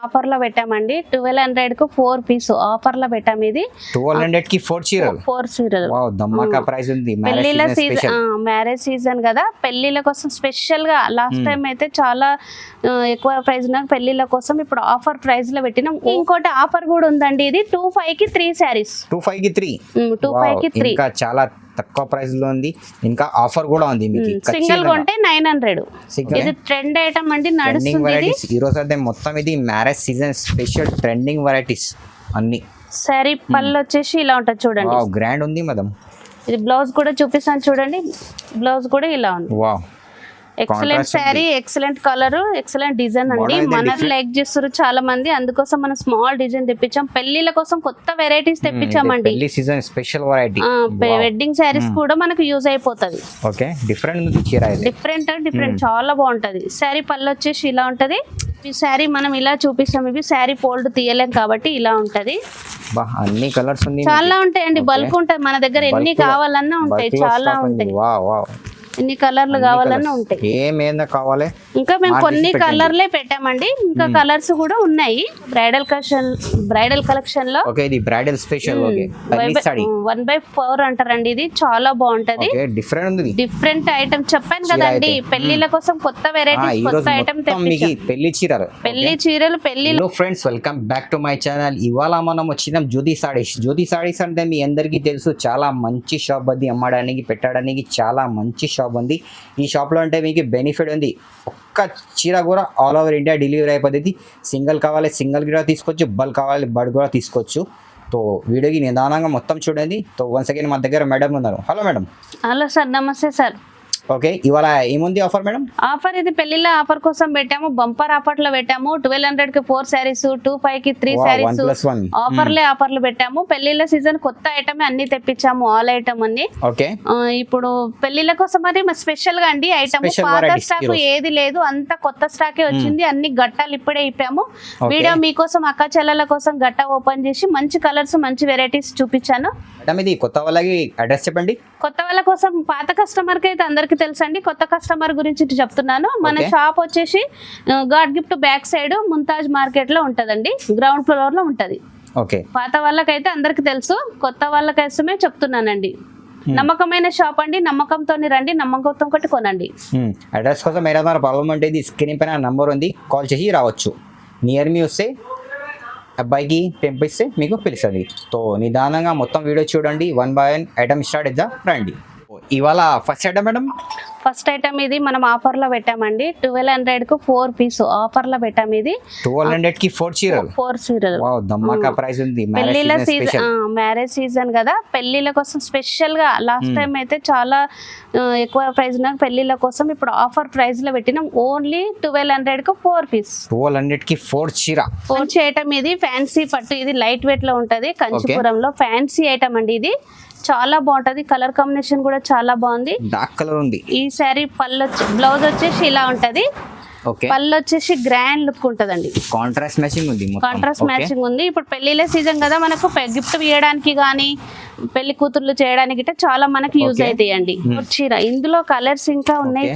Offer లో పెట్టామండి 1200 కు 4 పీస్ ఆఫర్ లో పెట్టాము. ఇది 1200 కి 4 చీరలు. 4 చీరలు. వావ్ దమ్మకా ప్రైస్ ఉంది. పెళ్లిల సీజన్, మ్యారేజ్ సీజన్ కదా, పెళ్లిల కోసం స్పెషల్ గా లాస్ట్ టైం అయితే చాలా ఎక్కువ ప్రైస్ ఉన్న పెళ్లిల కోసం ఇప్పుడు ఆఫర్ ప్రైస్ లో పెట్టినాం. ఇంకోటి ఆఫర్ కూడా ఉందండి. ఇది 25 కి 3 సారీస్. 25 కి 3. 25 కి 3 ఇంకా చాలా తక్కువ ప్రైస్ లో ఉంది. ఇంకా ఆఫర్ కూడా ఉంది మీకు. సింగిల్ కొంటే 900. ఇది ట్రెండ్ ఐటమ్ అండి, నడుస్తుంది. ఈ రోజు అయితే మొత్తం ఇది marriage season special trending varieties అన్ని. సారీ పళ్ళు వచ్చేసి ఇలా ఉంటుంది చూడండి. వావ్ గ్రాండ్ ఉంది మేడం. ఇది బ్లౌజ్ కూడా చూపిస్తాను చూడండి. బ్లౌజ్ కూడా ఇలా ఉంది. Wow excellent sari, excellent colour, excellent design అండి. మన లైక్ చేస్తారు చాలా మంది, అందుకోసం మనం స్మాల్ డిజైన్ తెప్పించాం. పెళ్లిల కోసం కొత్త వెరైటీస్ తెప్పించామండి. పెళ్లి season special variety. Wedding saris కూడా మనకు యూజ్ అయిపోతది. ఓకే డిఫరెంట్ ఉంది చీర. డిఫరెంట్ చాలా బాగుంటది. శారీ పళ్ళు వచ్చేసి ఇలా ఉంటది. ఈ శారీ మనం ఇలా చూపిస్తాం. ఇవి శారీ ఫోల్డ్ తీయలేం కాబట్టి ఇలా ఉంటది. అన్ని కలర్స్ ఉంది, చాలా ఉంటాయండి. బల్క్ ఉంటది మన దగ్గర, ఎన్ని కావాలన్నా ఉంటాయి, చాలా ఉంటాయి. ఎన్ని కలర్లు కావాలన్నా ఉంటాయి. ఏమేందా కావాలి. ఇంకా మేము కొన్ని కలర్లే పెట్టామండి. ఇంకా కలర్స్ కూడా ఉన్నాయి. బ్రైడల్ కలెక్షన్ లో ఇది బ్రైడల్ స్పెషల్ 1/4 అంటారండి. ఇది చాలా బాగుంటది. డిఫరెంట్ ఐటమ్ చెప్పాను కదండి. పెళ్లిల కోసం కొత్త వెరైటీస్, కొత్త ఐటమ్ తెప్పించాం. పెళ్లి చీరలు. పెళ్లిలో friends welcome back to my channel. ఇవాళ మనం వచ్చినాం జ్యోతి సారీస్ అంటే మీ అందరికీ తెలుసు, చాలా మంచి షాప్ అది. అమ్మడానికి పెట్టడానికి చాలా మంచి షాప్ ఉంది. ఈ షాప్ లో అంటే మీకు బెనిఫిట్ ఉంది. ఒక్క చీర కూడా ఆల్ ఓవర్ ఇండియా డెలివరీ అయిపోతుంది. సింగిల్ కావాలి సింగిల్ కూడా తీసుకోవచ్చు, బల్క్ కావాలి బల్క్ కూడా తీసుకోవచ్చు. తో వీడియోకి నిదానంగా మొత్తం చూడండి. తో వన్స్ అగైన్ మన దగ్గర మేడం ఉన్నారు. Hello madam. హలో సార్, నమస్తే సార్. ఓకే ఇవాళ ఏముంది ఆఫర్ మేడం? ఆఫర్ ఇది పెళ్లిళ్ళ ఆఫర్ కోసం పెట్టాము. బంపర్ ఆఫర్ లో పెట్టాము. 1200 కి 4 సారీస్, 25 కి 3 సారీస్ ఆఫర్లు పెట్టాము. పెళ్లిళ్ళ సీజన్ కొత్త ఐటమ్ అన్ని తెప్పించాము. ఆల్ ఐటమ్ అన్ని. ఓకే ఇప్పుడు పెళ్లిళ్ళ కోసం మరి స్పెషల్ గా అండి ఐటమ్. పాత స్టాక్ ఏది లేదు, అంత కొత్త స్టాకే వచ్చింది. అన్ని గట్టాలు ఇప్పుడే ఇప్పాము. వీడియో మీకోసం అక్క చెల్లెల కోసం గట్ట ఓపెన్ చేసి మంచి కలర్స్, మంచి వెరైటీస్ చూపించాను. కొత్త వాళ్ళకి అడ్రస్ చెప్పండి. కొత్త వాళ్ళ కోసం, పాత కస్టమర్ కి అయితే అందరికి తెలుసండి. కొత్త కస్టమర్ గురించి చెప్తున్నాను. మన షాప్ వచ్చేసి God gift back side Mumtaz market లో ఉంటదండి. గ్రౌండ్ ఫ్లోర్ లో ఉంటది. పాత వాళ్ళకైతే అందరికి తెలుసు, కొత్త వాళ్ళకోసమే చెప్తున్నానండి. నమ్మకమైన షాప్ అండి. నమ్మకంతో రండి, నమ్మకంతో కొట్టి కొనండి. అడ్రస్ కోసం ఏదైనా ప్రాబ్లం అంటే ఇది స్క్రీన్ పైన నంబర్ ఉంది, కాల్ చేసి రావచ్చు. నియర్ మీ వస్తే అబ్బాయికి పంపిస్తే మీకు పిలుస్తుంది. తో నిదానంగా మొత్తం వీడియో చూడండి. 1 by 1 ఐటమ్ స్టార్ట్ ఇద్దాం రండి. ఇవాళ first item madam. First item ఇది మనం ఆఫర్ లో పెట్టామండి. 1200 కు 4 పీస్ ఆఫర్ లో పెట్టాము. ఇది 1200 కి 4 చీరలు. 4 చీరలు. వావ్ దమ్మకా ప్రైస్ ఉంది. పెళ్లిల సీజన్, మ్యారేజ్ సీజన్ కదా, పెళ్లిల కోసం స్పెషల్ గా లాస్ట్ టైం అయితే చాలా ఎక్కువ ప్రైస్ ఉన్న పెళ్లిల కోసం ఇప్పుడు ఆఫర్ ప్రైస్ లో పెట్టినాం. ఓన్లీ 1200 కు 4 పీస్. 1200 కి 4 చీర. 4 ఐటమ్. ఇది ఫ్యాన్సీ పట్టు. ఇది లైట్ వెయిట్ లో ఉంటది. కంచిపురంలో ఫ్యాన్సీ ఐటమ్ అండి. ఇది చాలా బాగుంటది. కలర్ కాంబినేషన్ కూడా చాలా బాగుంది. డార్క్ కలర్ ఉంది. ఈ సారీ పళ్ళు, బ్లౌజ్ వచ్చేసి ఇలా ఉంటది. పళ్ళు వచ్చేసి గ్రాండ్ లుక్ ఉంటదండి. కాంట్రాస్ట్ మ్యాచింగ్ ఉంది. కాంట్రాస్ట్ మ్యాచింగ్ ఉంది. ఇప్పుడు పెళ్లిళ్ళ సీజన్ కదా, మనకు గిఫ్ట్ ఇవ్వడానికి గానీ పెళ్లి కూతుర్లు చేయడానికి చాలా మనకి యూజ్ అవుతాయండి. చీర ఇందులో కలర్స్ ఇంకా ఉన్నాయి.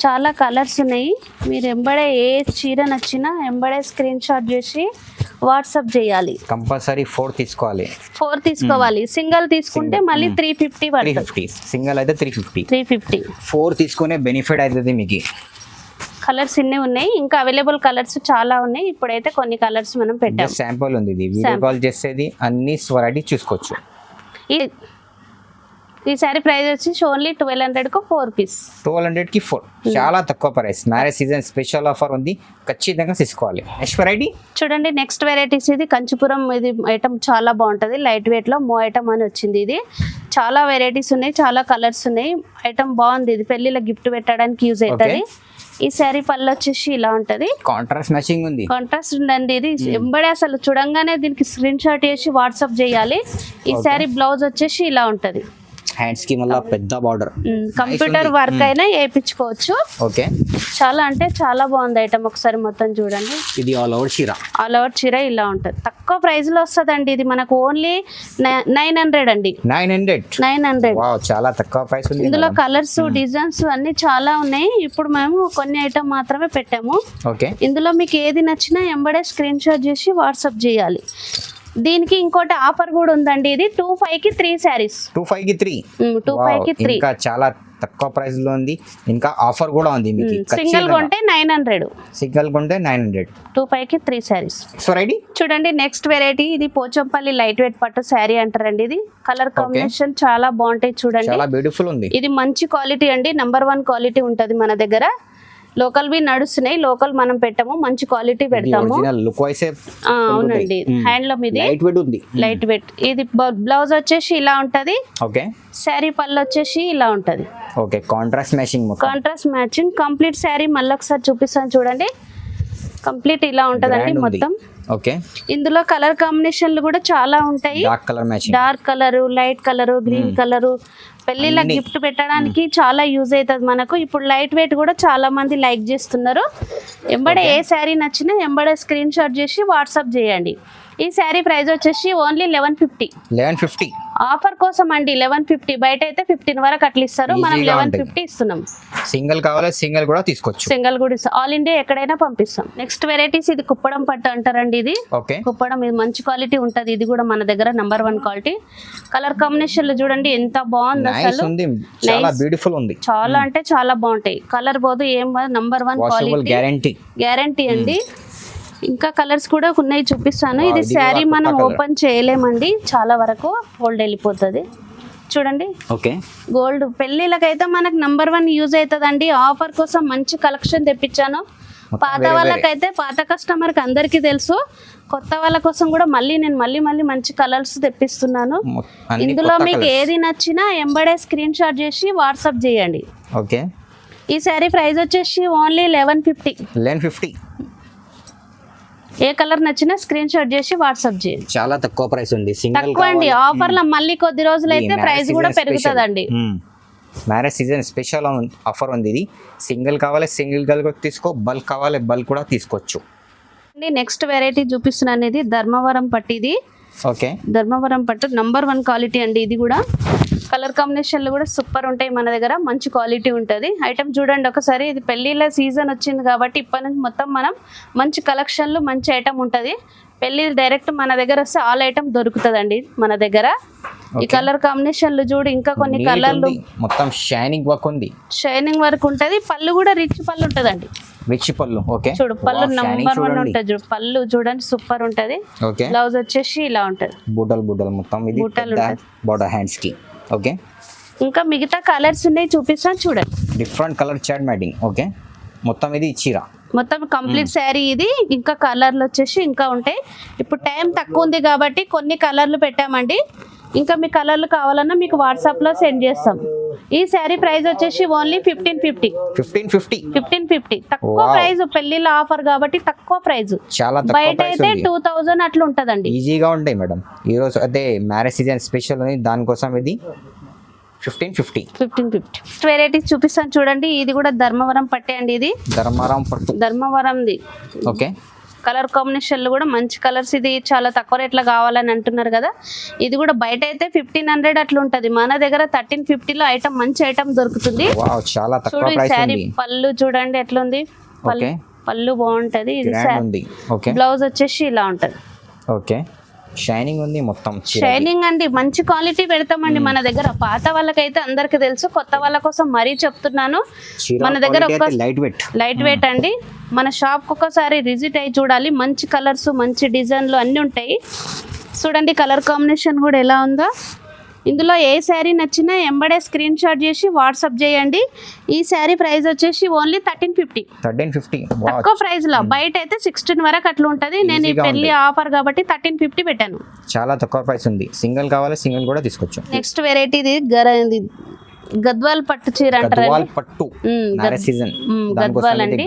చాలా కలర్స్ ఉన్నాయి. మీరు ఎంబడే ఏ చీర నచ్చినా ఎంబడే స్క్రీన్ షాట్ చేసి వాట్సాప్ చేయాలి. కంపల్సరీ 4 తీసుకోవాలి. 4 తీసుకోవాలి. సింగిల్ తీసుకుంటే మళ్ళీ 350 పడుతుంది. సింగిల్ అయితే 350. 4 తీసుకునే బెనిఫిట్ అవుతుంది మీకు. కలర్స్ ఇన్ని ఉన్నాయి. ఇంకా అవైలబుల్ కలర్స్ చాలా ఉన్నాయి. ఇప్పుడైతే కొన్ని కలర్స్ మనం పెట్టాం. శాంపుల్ ఉంది. ఇది వీడియో కాల్ చేసేది అన్ని వెరైటీ చూసుకోవచ్చు. ఈ సారీ ప్రైస్ వచ్చి ఓన్లీ 1200 కు 4 పీస్. 1200 కి 4 చాలా తక్కువ price. Marriage season special offer ఉంది, ఖచ్చితంగా తీసుకోవాలి. నెక్స్ట్ వెరైటీ చూడండి. నెక్స్ట్ వెరైటీస్ ఇది కంచిపురం. ఇది ఐటమ్ చాలా బాగుంటది. లైట్ వెయిట్ లో మో ఐటమ్ అని వచ్చింది. ఇది చాలా వెరైటీస్ ఉన్నాయి, చాలా కలర్స్ ఉన్నాయి. ఐటమ్ బాగుంది. ఇది పెళ్లిలో గిఫ్ట్ పెట్టడానికి యూజ్ అవుతుంది. ఈ శారీ పళ్ళు వచ్చేసి ఇలా ఉంటది. కాంట్రాస్ట్ మ్యాచింగ్ ఉంది. కాంట్రాస్ట్ ఉందండి. ఇది ఎంబడే అసలు చూడంగానే దీనికి స్క్రీన్ షాట్ చేసి వాట్సాప్ చేయాలి. ఈ శారీ బ్లౌజ్ వచ్చేసి ఇలా ఉంటది. హ్యాండ్స్ కి మళ్ళీ పెద్ద బార్డర్. కంప్యూటర్ వర్క్ అయినా వేయించుకోవచ్చు. ఓకే, చాలా అంటే చాలా బాగుంది ఐటమ్. ఒకసారి మొత్తం చూడండి. ఇది ఆల్ ఓవర్ చీర. ఆల్ ఓవర్ చీర ఇలా ఉంటుంది. తక్కువ ప్రైస్ లో వస్తుందండి. ఇది మనకు ఓన్లీ 900 అండి. 900. వావ్, చాలా తక్కువ ప్రైస్ ఉంది. ఇందులో కలర్స్ డిజైన్స్ అన్ని చాలా ఉన్నాయి. ఇప్పుడు మేము కొన్ని ఐటమ్ మాత్రమే పెట్టాము. ఓకే, ఇందులో మీకు ఏది నచ్చినా ఎంబడే స్క్రీన్ షాట్ చేసి వాట్సాప్ చేయాలి. దీనికి ఇంకోటి ఆఫర్ కూడా ఉందండి. ఇది 25 కి 3 శారీస్. 25 కి 3. 25 కి 3. ఇంకా చాలా తక్కువ ప్రైస్ లో ఉంది. ఇంకా ఆఫర్ కూడా ఉంది మీకు. సింగిల్ కొంటే 900. సింగిల్ కొంటే 900. 25 కి 3 శారీస్. So ready. చూడండి నెక్స్ట్ వెరైటీ. ఇది పోచంపల్లి లైట్ వెయిట్ పట్టు శారీ అంటారండి. ఇది కలర్ కాంబినేషన్ చాలా బాగుంటాయి. చూడండి, చాలా బ్యూటిఫుల్ ఉంది. ఇది మంచి క్వాలిటీ అండి. నంబర్ 1 క్వాలిటీ ఉంటది మన దగ్గర. లోకల్ వి నడుస్తున్నాయి. లోకల్ మనం పెట్టాము, మంచి క్వాలిటీ పెడతాము. అవునండి, హ్యాండ్లూమ్. ఇది లైట్ వెయిట్ ఉంది. Light weight. ఇది బ్లౌజ్ వచ్చేసి ఇలా ఉంటది. ఓకే, శారీ పళ్ళు వచ్చేసి ఇలా ఉంటది. Okay, contrast matching. Contrast matching complete sari మళ్ళీ ఒకసారి చూపిస్తాను చూడండి. కంప్లీట్ ఇలా ఉంటదండి మొత్తం. ఓకే, ఇందులో కలర్ కాంబినేషన్లు కూడా చాలా ఉంటాయి. Dark colour matching, dark colour, light colour, green colour. పెళ్లిళ్ళ గిఫ్ట్ పెట్టడానికి చాలా యూజ్ అవుతుంది మనకు. ఇప్పుడు లైట్ వెయిట్ కూడా చాలా మంది లైక్ చేస్తున్నారు. ఎంబడే ఏ శారీ నచ్చినా ఎంబడే స్క్రీన్ షాట్ చేసి వాట్సాప్ చేయండి. ఈ శారీ ప్రైస్ వచ్చేసి ఓన్లీ 1150. ఆఫర్ కోసం అండి 1150. బయట అయితే 15 వరకు అట్లా ఇస్తారు. మనం 1150 ఇస్తున్నాం. సింగిల్ కావాలి సింగిల్ కూడా తీసుకోవచ్చు. సింగిల్ కూడా ఇస్తాం. ఆల్ ఇండియా ఎక్కడైనా పంపిస్తాం. Next varieties. ఇది కుప్పడం పట్టు అంటారండి. ఇది కుప్పడం. ఇది మంచి క్వాలిటీ ఉంటది. ఇది కూడా మన దగ్గర నంబర్ 1 క్వాలిటీ. కలర్ కాంబినేషన్లు చూడండి ఎంత బాగుంది అసలు. చాలా బ్యూటిఫుల్ ఉంది. చాలా అంటే చాలా బాగుంటాయి. కలర్ పోదు ఏం నంబర్ 1 క్వాలిటీ గ్యారంటీ అండి. ఇంకా కలర్స్ కూడా ఉన్నాయి, చూపిస్తాను. ఇది శారీ మనం ఓపెన్ చేయలేమండి. చాలా వరకు ఫోల్డ్ వెళ్ళిపోతుంది. చూడండి, ఓకే, గోల్డ్ పెళ్లిళ్ళకైతే మనకు నంబర్ 1 యూజ్ అవుతుందండి. ఆఫర్ కోసం మంచి కలెక్షన్ తెప్పించాను. పాత వాళ్ళకైతే, పాత కస్టమర్కి అందరికీ తెలుసు. కొత్త వాళ్ళ కోసం కూడా నేను మళ్ళీ మంచి కలర్స్ తెప్పిస్తున్నాను. ఇందులో మీకు ఏది నచ్చినా ఎంబడే స్క్రీన్ షాట్ చేసి వాట్సాప్ చేయండి. ఓకే, ఈ శారీ ప్రైస్ వచ్చేసి ఓన్లీ 1150. ఏ కలర్ నచ్చినా స్క్రీన్ షాట్ చేసి వాట్సాప్ చేయండి. చాలా తక్కువ ప్రైస్ ఉంది. తక్కువ అండి. ఆఫర్ లో మళ్ళీ కొద్ది రోజులు అయితే ప్రైస్ కూడా పెరుగుతుందండి. మ్యారేజ్ సీజన్ స్పెషల్ ఆఫర్ ఉంది. ఇది సింగిల్ కావాలి సింగిల్ తీసుకో, బల్క్ కావాలి బల్క్ కూడా తీసుకోవచ్చు. నెక్స్ట్ వెరైటీ చూపిస్తున్నాను. ఇది ధర్మవరం పట్టు. ఇది ఓకే, ధర్మవరం పట్టు నంబర్ 1 క్వాలిటీ అండి. ఇది కూడా కలర్ కాంబినేషన్లు కూడా సూపర్ ఉంటాయి మన దగ్గర. మంచి క్వాలిటీ ఉంటుంది. ఐటమ్ చూడండి ఒకసారి. ఇది పెళ్లిళ్ళ సీజన్ వచ్చింది కాబట్టి ఇప్పటి నుంచి మొత్తం మనం మంచి కలెక్షన్లు, మంచి ఐటమ్ ఉంటుంది. పెళ్లి డైరెక్ట్ మన దగ్గర వస్తే ఆల్ ఐటమ్ దొరుకుతుందండి మన దగ్గర. ఈ కలర్ కాంబినేషన్లు చూడు. ఇంకా కొన్ని కలర్లు మొత్తం షైనింగ్ వర్క్ ఉంది. షైనింగ్ వర్క్ ఉంటుంది. పళ్ళు కూడా రిచ్ పళ్ళు ఉంటుందండి. రిచ్ పళ్ళు. ఓకే, చూడు పళ్ళు నంబర్ 1 ఉంటుంది. చూడు పళ్ళు చూడండి సూపర్ ఉంటుంది. ఓకే, బ్లౌజ్ వచ్చేసి ఇలా ఉంటుంది. బుట్టలు మొత్తం. ఇది బోర్డర్ హ్యాండ్స్ కి. ఓకే, ఇంకా మిగతా కలర్స్ ఉన్నాయి, చూపిస్తాను చూడండి. Different colour chart matting. Okay, మొత్తం ఇది చీర మొత్తం కంప్లీట్ శారీ ఇది. ఇంకా కలర్లు వచ్చేసి ఇంకా ఉంటాయి. ఇప్పుడు టైం తక్కువ ఉంది కాబట్టి కొన్ని కలర్లు పెట్టామండి. ఇంకా మీ కలర్లు కావాలన్నా మీకు వాట్సాప్ లో సెండ్ చేస్తాం. ఈ శారీ ప్రైస్ వచ్చేసి ఓన్లీ 1550. తక్కువ ప్రైస్. పెళ్లిళ్ళ ఆఫర్ కాబట్టి తక్కువ ప్రైస్. బయట అయితే 2000 అట్లా ఉంటదండి. ఈజీగా ఉంటాయి మేడం. ఈ రోజు అదే మ్యారేజ్ సీజన్ స్పెషల్ ఉంది, దానికోసం ఇది 1550. వెరైటీస్ చూపిస్తాను చూడండి. ఇది కూడా ధర్మవరం పట్టే అండి. ఇది ధర్మవరంది. ఓకే, కలర్ కాంబినేషన్లు కూడా మంచి కలర్స్. ఇది చాలా తక్కువ రేట్లో కావాలని అంటున్నారు కదా. ఇది కూడా బయట అయితే 1500 అట్లా ఉంటది. మన దగ్గర 1350లో ఐటమ్, మంచి ఐటమ్ దొరుకుతుంది. చూడు ఈ శారీ పళ్ళు చూడండి ఎట్లుంది. పళ్ళు బాగుంటది. ఇది బ్లౌజ్ వచ్చేసి ఇలా ఉంటది. ఓకే, షైనింగ్ ఉంది మొత్తం. షైనింగ్ అండి. మంచి క్వాలిటీ పెడతామండి మన దగ్గర. పాత వాళ్ళకైతే అందరికి తెలుసు, కొత్త వాళ్ళ కోసం మరీ చెప్తున్నాను. మన దగ్గర లైట్ వెయిట్ అండి. మన షాప్ ఒకసారి విజిట్ అయ్యి చూడాలి. మంచి కలర్స్, మంచి డిజైన్లు అన్ని ఉంటాయి. చూడండి కలర్ కాంబినేషన్ కూడా ఎలా ఉందో. ఇందులో ఏ శారీ నచ్చినా ఎంబడే స్క్రీన్ షాట్ చేసి వాట్సాప్ చేయండి. ఈ శారీ ప్రైస్ వచ్చేసి ఓన్లీ 1350. తక్కువ ప్రైస్ లో. బయట అయితే 16 వరకు అట్లా ఉంటది. నేను ఈ పెళ్లి ఆఫర్ కాబట్టి 1350 పెట్టాను. చాలా తక్కువ ప్రైస్ ఉంది. సింగిల్ కావాలి సింగిల్ కూడా తీసుకోవచ్చు. నెక్స్ట్ వెరైటీ గద్వాల్ పట్టు చీర అంటారు గద్వాల్ పట్టు మ్యారేజ్ సీజన్ గద్వాల్ అండి,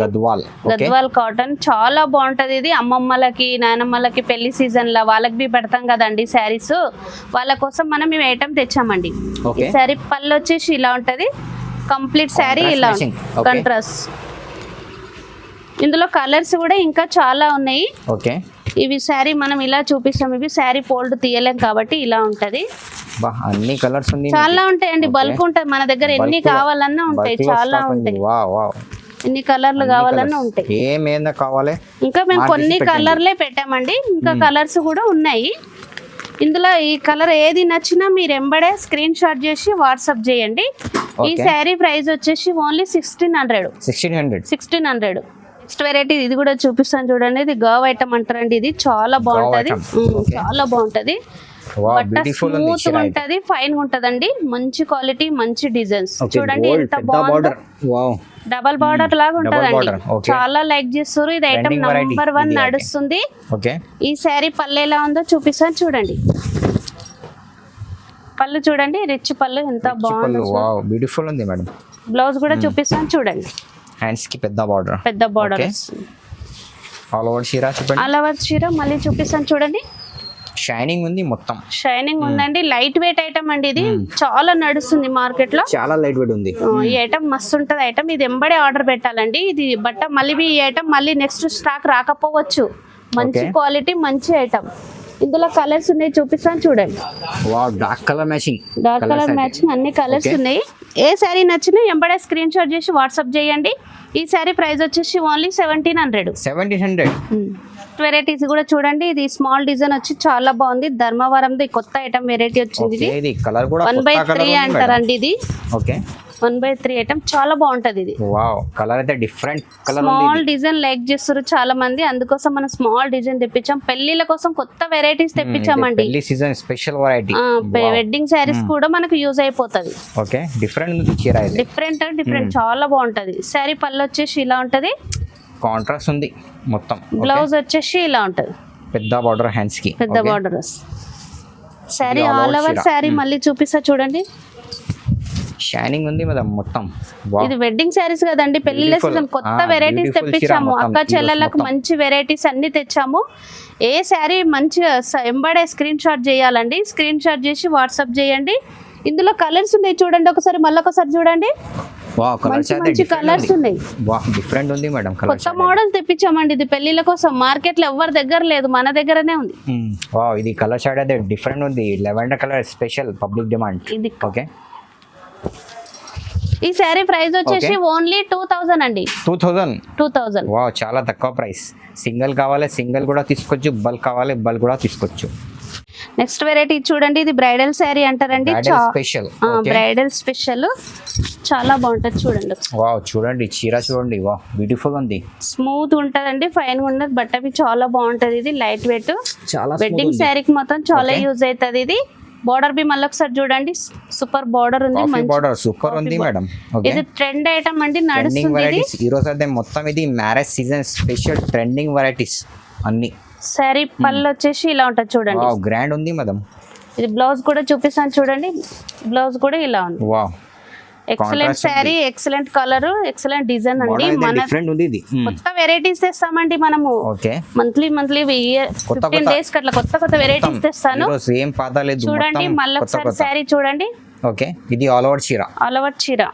గద్వాల్ కాటన్ చాలా బాగుంటది. ఇది అమ్మమ్మలకి నాయనమ్మలకి పెళ్లి సీజన్ లా వాళ్ళకి బి పెడతాం కదండి శారీస్, వాళ్ళ కోసం మనం ఈ ఐటమ్ తెచ్చామండి. ఈ శారీ పళ్ళు వచ్చేసి ఇలా ఉంటది, కంప్లీట్ శారీ ఇలా కంట్రాస్ట్. ఇందులో కలర్స్ కూడా ఇంకా చాలా ఉన్నాయి. ఓకే, ఇవి శారీ మనం ఇలా చూపిస్తాం, ఇవి శారీ ఫోల్డ్ తీయలేం కాబట్టి ఇలా ఉంటది. అన్ని కలర్స్ చాలా ఉంటాయండి, బల్క్ ఉంటది మన దగ్గర, ఎన్ని కావాలన్నా ఉంటాయి, చాలా ఉంటాయి, ఎన్ని కలర్లు కావాలన్నా ఉంటాయి. ఏమైనా కావాలి, ఇంకా మేము కొన్ని కలర్లే పెట్టామండి, ఇంకా కలర్స్ కూడా ఉన్నాయి. ఇందులో ఈ కలర్ ఏది నచ్చినా మీరు ఎంబడే స్క్రీన్ షాట్ చేసి వాట్సాప్ చేయండి. ఈ శారీ ప్రైస్ వచ్చేసి ఓన్లీ 1600. నెక్స్ట్ వెరైటీ ఇది కూడా చూపిస్తాను చూడండి, ఇది గర్వ్ ఐటమ్ అంటారండి. ఇది చాలా బాగుంటది, చాలా బాగుంటది. బట్ట స్మూత్ ఉంటది, ఫైన్ ఉంటదండి, మంచి క్వాలిటీ, మంచి డిజైన్స్. చూడండి ఎంత బాగుంది, డబల్ బార్డర్ లాగా ఉంటదండి, చాలా లైక్ చేస్తారు. ఇది ఐటమ్ నంబర్ 1 నడుస్తుంది. ఈ శారీ పళ్ళు ఎలా ఉందో చూపిస్తాను చూడండి. పళ్ళు చూడండి, రిచ్ పళ్ళు ఎంత బాగుంది. బ్లౌజ్ కూడా చూపిస్తాను చూడండి. హ్యాండ్స్ కి పెద్ద బార్డర్ ఆల్ ఓవర్ చీర మళ్ళీ చూపిస్తాను చూడండి. షైనింగ్ ఉంది, మొత్తం షైనింగ్ ఉందండి. లైట్ వెయిట్ ఐటమ్ అండి, ఇది చాలా నడుస్తుంది మార్కెట్ లో, చాలా లైట్ వెయిట్ ఉంది. ఈ ఐటమ్ మస్తు ఉంటది ఐటమ్. ఇది ఎంబడే ఆర్డర్ పెట్టాలండి. ఇది బట్ట మళ్ళీ ఈ ఐటమ్ మళ్ళీ నెక్స్ట్ స్టాక్ రాకపోవచ్చు. మంచి క్వాలిటీ, మంచి ఐటమ్. ఇందులో కలర్స్ ఉన్నాయి, చూపిస్తాను చూడండి. డార్క్ కలర్ మ్యాచింగ్ అన్ని కలర్స్ ఉన్నాయి. ఏ శారీ నచ్చినా ఎంబడే స్క్రీన్ షాట్ చేసి వాట్సాప్ చేయండి. ఈ శారీ ప్రైస్ వచ్చేసి ఓన్లీ 1700. వెరైటీస్ కూడా చూడండి. ఇది స్మాల్ డిజైన్ వచ్చి చాలా బాగుంది. ధర్మవరంది కొత్త ఐటమ్ వెరైటీ వచ్చింది. ఇది 1/3 అంటారండి. ఇది 1/3 ఐటమ్ చాలా బాగుంటది. ఇది కలర్ అయితే different colour, small design like చేస్తారు చాలా మంది, అందుకోసం మనం స్మాల్ డిజైన్ తెప్పించాం. పెళ్లిల కోసం కొత్త వెరైటీస్ తెప్పించామండి. Season special variety, wedding saris కూడా మనకు యూజ్ అయిపోతది. డిఫరెంట్ చాలా బాగుంటది. శారీ పళ్ళు వచ్చేసి ఇలా ఉంటది, కాంట్రాస్ట్ ఉంది మొత్తం. బ్లౌజ్ వచ్చేసి ఇలా ఉంటది, పెద్ద బార్డర్, హ్యాండ్స్ కి పెద్ద border. Sari all over sari మళ్ళీ చూపిస్తా చూడండి. షైనింగ్ ఉంది మేడం మొత్తం. ఇది వెడ్డింగ్ శారీస్ కదండి, పెళ్లిళ్ళ సీజన్ కొత్త వెరైటీస్ తెప్పించాము. అక్క చెల్లెళ్ళకు మంచి వెరైటీస్ అన్ని తెచ్చాము. ఏ శారీ మంచిగా ఎంబడే స్క్రీన్ షాట్ చేయాలండి, స్క్రీన్ షాట్ చేసి వాట్సాప్ చేయండి. ఇందులో కలర్స్ ఉన్నాయి చూడండి, ఒకసారి మళ్ళొకసారి చూడండి. మంచి కలర్స్ ఉన్నాయి, డిఫరెంట్ ఉంది మేడం. కొత్త మోడల్ తెప్పించామండి. ఇది పెళ్లిళ్ళ కోసం, మార్కెట్ లో ఎవరి దగ్గర లేదు, మన దగ్గరనే ఉంది. ఇది కలర్ షాడ్ అయితే డిఫరెంట్ ఉంది, lavender colour special public demand. ఇది ఈ శారీ ప్రైస్ వచ్చేసి ఓన్లీ 2000 అండి. 2000. చాలా తక్కువ ప్రైస్. సింగిల్ కావాలి సింగిల్ కూడా తీసుకోవచ్చు, బల్క్ కావాలి బల్క్ కూడా తీసుకోవచ్చు. నెక్స్ట్ వెరైటీ చూడండి, ఇది బ్రైడల్ శారీ అంటారండి. బ్రైడల్ స్పెషల్ చాలా బాగుంటది చూడండి. చూడండి చీర చూడండి, బ్యూటిఫుల్ ఉంది, స్మూత్ ఉంటదండి, ఫైన్ ఉండదు. బట్టవి చాలా బాగుంటది. ఇది లైట్ వెయిట్, వెడ్డింగ్ శారీకి మొత్తం చాలా యూజ్ అవుతుంది. ఇది బార్డర్ బి మళ్ళీ ఒకసారి చూడండి, సూపర్ బార్డర్ ఉంది, సూపర్ ఉంది మేడం. ఇది ట్రెండ్ ఐటమ్ అండి, నడుస్తుంది. ఈ రోజు అయితే మొత్తం ఇది marriage season special trending varieties అన్ని. శారీ పళ్ళు వచ్చేసి ఇలా ఉంటది చూడండి, గ్రాండ్ ఉంది మేడం. ఇది బ్లౌజ్ కూడా చూపిస్తాను చూడండి. బ్లౌజ్ కూడా ఇలా ఉంది. Excellent sari, excellent colour, excellent design అండి. మన కొత్త వెరైటీస్ తెస్తామండి మనము. మంత్లీ 15 days అట్లా కొత్త వెరైటీస్ తెస్తాను. చూడండి మళ్ళీ ఒకసారి శారీ చూడండి. ఇది ఆల్ ఓవర్ చీర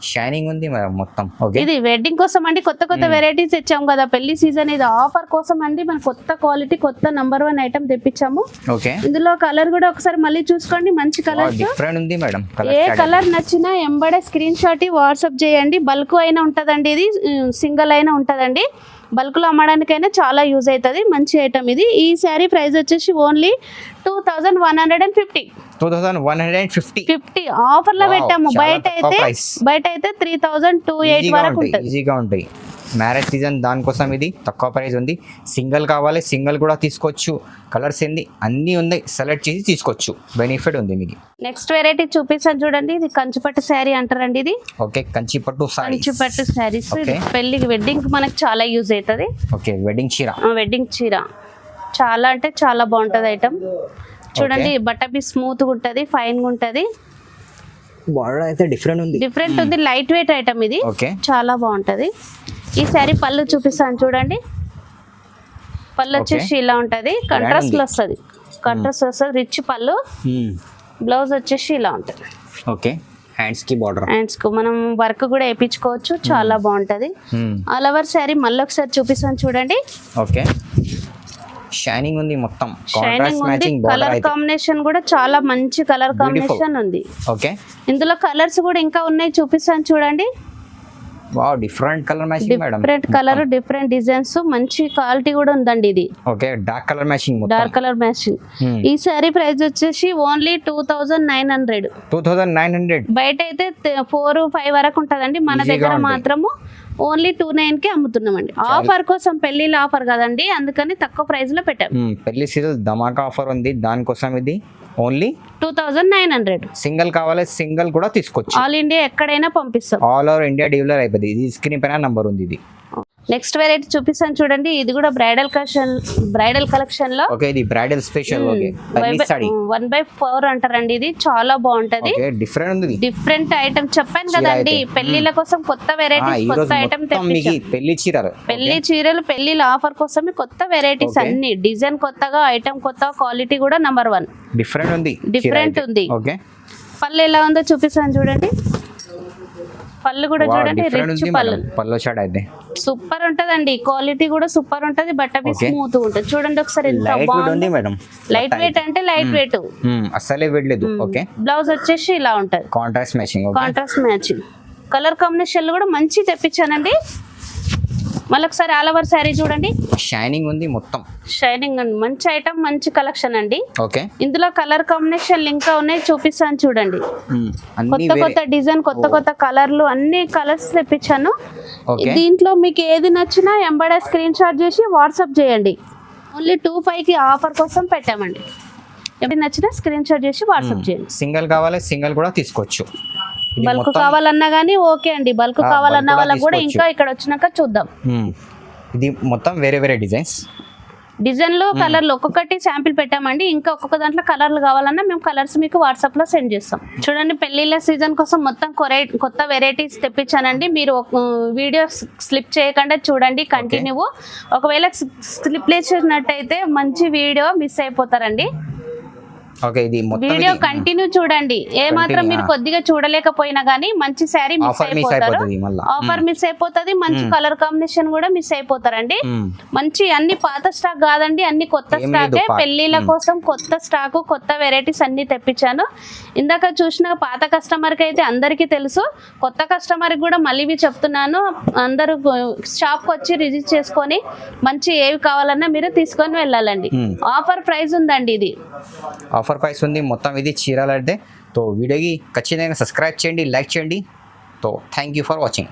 షైనింగ్ ఉంది మొత్తం. ఇది వెడ్డింగ్ కోసం అండి, కొత్త వెరైటీస్ తెచ్చాము కదా, పెళ్లి సీజన్. ఇది ఆఫర్ కోసం అండి, మన కొత్త క్వాలిటీ, కొత్త నంబర్ 1 ఐటమ్ తెప్పించాము. ఇందులో కలర్ కూడా ఒకసారి మళ్ళీ చూసుకోండి, మంచి కలర్ ఉంది మేడం. ఏ కలర్ నచ్చినా ఎంబడే స్క్రీన్ షాట్ వాట్సాప్ చేయండి. బల్క్ అయినా ఉంటదండి, ఇది సింగిల్ అయినా ఉంటదండి. బల్క్ లో అమ్మడానికైనా చాలా యూజ్ అవుతుంది, మంచి ఐటమ్ ఇది. ఈ శారీ ప్రైస్ వచ్చేసి ఓన్లీ 2150 ఆఫర్ లో పెట్టాము. బయట అయితే 3028 వరకు ఉంటాయి. మ్యారేజ్ సీజన్ దానికోసం ఇది తక్కువ ప్రైస్ ఉంది. సింగిల్ కావాలి సింగిల్ కూడా తీసుకోవచ్చు. కలర్స్ ఏంది అన్నీ ఉన్నాయి, సెలెక్ట్ చేసి తీసుకోవచ్చు, బెనిఫిట్ ఉంది మీకు. నెక్స్ట్ వెరైటీ చూపిస్తాను చూడండి. ఇది కంచిపట్టు శారీ అంటారండి. ఇది కంచిపట్టు శారీస్ పెళ్లికి వెడ్డింగ్ మనకు చాలా యూజ్ అవుతుంది. వెడ్డింగ్ చీర చాలా అంటే చాలా బాగుంటది ఐటమ్. చూడండి బట్ట బి స్మూత్ గా ఉంటది, ఫైన్ గా ఉంటది. బార్డర్ అయితే డిఫరెంట్ ఉంది. డిఫరెంట్ ఉంది, లైట్ వెయిట్ ఐటమ్ ఇది. ఓకే, చాలా బాగుంటది. ఈ శారీ పళ్ళు చూపిస్తాను చూడండి. పళ్ళు వచ్చేసి ఇలా ఉంటది, కంట్రాస్ట్ లో వస్తుంది. కంట్రాస్ట్ వస్తుంది, రిచ్ పళ్ళు. బ్లౌజ్ వచ్చేసి ఇలా ఉంటుంది. ఓకే, హ్యాండ్స్ కి బార్డర్, హ్యాండ్స్ కు మనం వర్క్ కూడా వేయించుకోవచ్చు. చాలా బాగుంటది. ఆల్ ఓవర్ శారీ మళ్ళీ ఒకసారి చూపిస్తాను చూడండి. ఓకే, షైనింగ్ ఉంది మొత్తం, షైనింగ్ ఉంది. కలర్ కాంబినేషన్ కూడా చాలా మంచి కలర్ కాంబినేషన్ ఉంది. ఓకే, ఇందులో కలర్స్ కూడా ఇంకా ఉన్నాయి, చూపిస్తాను చూడండి. Wow, different colour matching madam. Different colour, different designs, మంచి క్వాలిటీ కూడా ఉందండి ఇది. Okay, dark colour matching, dark colour matching. ఈ సారీ ప్రైస్ వచ్చేసి ఓన్లీ 2900. 2900. బయట అయితే 4-5 వరకు ఉంటదండి, మన దగ్గర మాత్రము ఓన్లీ 29 కి అమ్ముతున్నామండి. ఆఫర్ కోసం, పెళ్లిళ్ళ ఆఫర్ కదండి, అందుకని తక్కువ ప్రైస్ లో పెట్టాం. పెళ్లి సీజన్ ధమాకా ఆఫర్ ఉంది, దానికోసం ఇది ఓన్లీ 2900. సింగిల్ కావాలి, సింగిల్ కూడా తీసుకోవచ్చు. ఆల్ ఇండియా ఎక్కడైనా పంపిస్తాం. ఆల్ ఓవర్ ఇండియా డెలివరీ అయిపోయింది. ఇది స్క్రీన్ పైన నంబర్ ఉంది. ఇది నెక్స్ట్ వెరైటీ చూపిస్తాను చూడండి. ఇది కూడా బ్రైడల్ కలెక్షన్ లో. ఓకే, ఇది బ్రైడల్ స్పెషల్. ఓకే, పల్లి సారీ 1/4 అంటారండి. ఇది చాలా బాగుంటది. ఓకే, డిఫరెంట్ ఉంది, డిఫరెంట్ ఐటమ్ చెప్పాను కదండి. పెళ్లిళ్ళ కోసం కొత్త వెరైటీస్, కొత్త ఐటమ్ తెప్పించాం. పెళ్లి చీరలు, పెళ్లి చీరలు, పెళ్లిళ్ళ ఆఫర్ కోసమే కొత్త వెరైటీస్ అన్ని. డిజైన్ కొత్తగా, ఐటమ్ కొత్తగా, క్వాలిటీ కూడా నంబర్ 1. డిఫరెంట్ ఉంది, డిఫరెంట్ ఉంది. ఓకే, పళ్ళు ఎలా ఉందో చూపిస్తాను చూడండి. పళ్ళు కూడా చూడండి, రిచ్ పళ్ళు. పళ్ళు షాట్ అయితే సూపర్ ఉంటదండి, క్వాలిటీ కూడా సూపర్ ఉంటది. బట్ట స్మూత్ ఉంటుంది. చూడండి ఒకసారి, ఎంత బాగుంది మేడం. లైట్ వెయిట్ అంటే లైట్ వెయిట్, అస్సలే వెయిట్ లేదు. ఓకే, బ్లౌజ్ వచ్చేసి ఇలా ఉంటది, contrast matching. Contrast matching. Colour combination కూడా మంచి తెప్పించానండి. మళ్ళీ ఒకసారి ఆల్ ఓవర్ శారీ చూడండి. షైనింగ్ ఉంది మొత్తం, షైనింగ్ అండి. మంచి ఐటమ్, మంచి కలెక్షన్ అండి. ఓకే, ఇందులో కలర్ కాంబినేషన్ ఇంకా ఉన్నాయి, చూపిస్తాను చూడండి. కొత్త డిజైన్, కొత్త కలర్లు, అన్ని కలర్స్ తెప్పించాను. దీంట్లో మీకు ఏది నచ్చినా ఎంబడే స్క్రీన్ షాట్ చేసి వాట్సాప్ చేయండి. ఓన్లీ 25కి ఆఫర్ కోసం పెట్టామండి. ఏది నచ్చినా స్క్రీన్ షాట్ చేసి వాట్సాప్ చేయండి. సింగిల్ కావాలి, సింగిల్ కూడా తీసుకోవచ్చు. బల్క్ కావాలన్నా కానీ ఓకే అండి. బల్క్ కావాలన్న వాళ్ళకి కూడా ఇంకా ఇక్కడ వచ్చినాక చూద్దాం. ఇది మొత్తం వేరే వేరే డిజైన్లు, కలర్లు ఒక్కొక్కటి శాంపిల్ పెట్టామండి. ఇంకా ఒక్కొక్క దాంట్లో కలర్లు కావాలన్నా మేము కలర్స్ మీకు వాట్సాప్ లో సెండ్ చేస్తాం. చూడండి, పెళ్లిళ్ళ సీజన్ కోసం మొత్తం కొత్త వెరైటీస్ తెప్పించానండి. మీరు వీడియో స్లిప్ చేయకుండా చూడండి, కంటిన్యూ. ఒకవేళ స్లిప్ చేసినట్టయితే మంచి వీడియో మిస్ అయిపోతారండి. ఓకే, ఇది వీడియో కంటిన్యూ చూడండి. ఏ మాత్రం మీరు కొద్దిగా చూడలేకపోయినా గానీ మంచి శారీ మిస్ అయిపోతారు. ఆఫర్ మిస్ అయిపోతుంది. మంచి కలర్ కాంబినేషన్ కూడా మిస్ అయిపోతారండి. మంచి అన్ని పాత స్టాక్ కాదండి, అన్ని కొత్త స్టాకే. పెళ్లిళ్ళ కోసం కొత్త స్టాక్, కొత్త వెరైటీస్ అన్ని తెప్పించాను. ఇందాక చూసిన పాత కస్టమర్ కి అయితే అందరికీ తెలుసు. కొత్త కస్టమర్ కూడా మళ్ళీ చెప్తున్నాను, అందరూ షాప్ కి వచ్చి రిజిస్టర్ చేసుకొని మంచి ఏవి కావాలన్నా మీరు తీసుకొని వెళ్ళాలండి. ఆఫర్ ప్రైస్ ఉందండి. ఇది ఆఫర్ ప్రైస్ ఉంది మొత్తం. ఇది చీరలు అంటే. తో వీడియోకి ఖచ్చితంగా సబ్స్క్రైబ్ చేయండి, లైక్ చేయండి. తో థ్యాంక్ యూ ఫర్ వాచింగ్.